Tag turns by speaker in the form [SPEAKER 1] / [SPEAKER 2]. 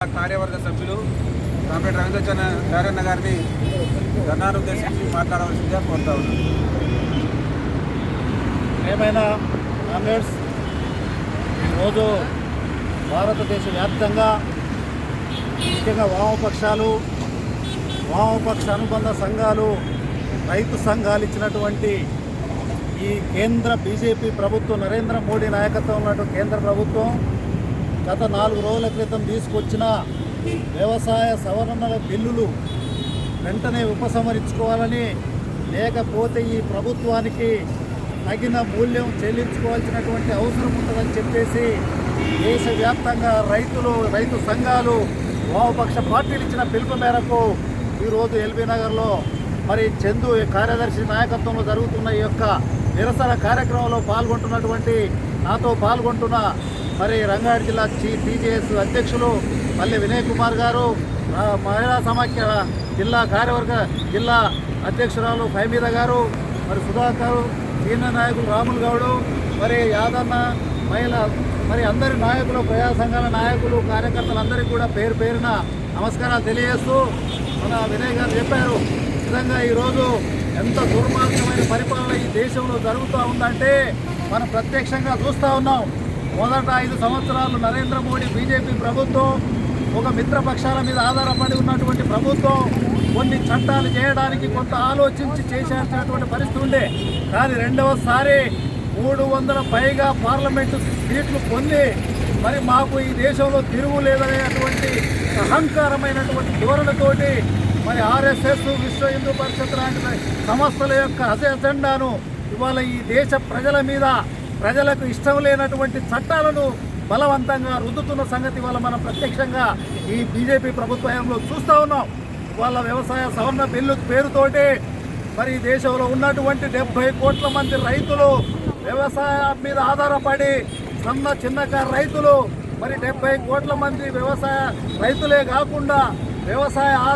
[SPEAKER 1] కార్యవర్గ సభ్యులు కామ్రేడ్ రవీంద్రచంద్ర గారిని ధర్నాను ఉద్దేశించి మాట్లాడవలసిందిగా కోరుతా ఉన్నాను.
[SPEAKER 2] ఏమైనా కామ్రేడ్స్, ఈరోజు భారతదేశ వ్యాప్తంగా ముఖ్యంగా వామపక్ష అనుబంధ సంఘాలు, రైతు సంఘాలు ఇచ్చినటువంటి ఈ కేంద్ర బీజేపీ ప్రభుత్వం, నరేంద్ర మోడీ నాయకత్వం ఉన్నటువంటి కేంద్ర ప్రభుత్వం గత 4 రోజుల క్రితం తీసుకొచ్చిన వ్యవసాయ సవరణల బిల్లులు వెంటనే ఉపసంహరించుకోవాలని, లేకపోతే ఈ ప్రభుత్వానికి తగిన మూల్యం చెల్లించుకోవాల్సినటువంటి అవసరం ఉంటుందని చెప్పేసి దేశవ్యాప్తంగా రైతు సంఘాలు, వామపక్ష పార్టీలు ఇచ్చిన పిలుపు మేరకు ఈరోజు ఎల్బీ నగర్లో మరి చందు కార్యదర్శి నాయకత్వంలో జరుగుతున్న ఈ యొక్క నిరసన కార్యక్రమంలో నాతో పాల్గొంటున్న మరి రంగారెడ్డి జిల్లా టీజేఎస్ అధ్యక్షులు మల్లి వినయ్ కుమార్ గారు, మహిళా సమాఖ్య జిల్లా అధ్యక్షురాలు ఫైమీద గారు, మరి సుధాకర్, సీనియర్ నాయకులు రాములు గౌడు, మరి యాదన్న, మరి అందరి నాయకులు, ప్రజా సంఘాల నాయకులు, కార్యకర్తలందరికీ కూడా పేరు పేరున నమస్కారాలు తెలియజేస్తూ మన వినయ్ గారు చెప్పారు. నిజంగా ఈరోజు ఎంత దుర్మార్గమైన పరిపాలన ఈ దేశంలో జరుగుతూ ఉందంటే మనం ప్రత్యక్షంగా చూస్తూ ఉన్నాం. మొదట 5 సంవత్సరాలు నరేంద్ర మోడీ బీజేపీ ప్రభుత్వం ఒక మిత్రపక్షాల మీద ఆధారపడి ఉన్నటువంటి ప్రభుత్వం కొన్ని చట్టాలు చేయడానికి కొంత ఆలోచించి చేసేటువంటి పరిస్థితి ఉండే. కానీ రెండవసారి 300 పైగా పార్లమెంటు సీట్లు పొంది మరి మాకు ఈ దేశంలో తిరుగు లేదనేటువంటి అహంకారమైనటువంటి ధోరణితోటి మరి ఆర్ఎస్ఎస్, విశ్వ హిందూ పరిషత్ లాంటి సంస్థల యొక్క అజెండాను ఇవాళ ఈ దేశ ప్రజల మీద, ప్రజలకు ఇష్టం లేనటువంటి చట్టాలను బలవంతంగా రుద్దుతున్న సంగతి వల్ల మనం ప్రత్యక్షంగా ఈ బీజేపీ ప్రభుత్వంలో చూస్తూ ఉన్నాం. వాళ్ళ వ్యవసాయ సవరణ బిల్లు పేరుతోటి మరి దేశంలో ఉన్నటువంటి 70 కోట్ల మంది రైతులు, వ్యవసాయం మీద ఆధారపడి చిన్నకారు రైతులు, మరి 70 కోట్ల మంది వ్యవసాయ రైతులే కాకుండా వ్యవసాయ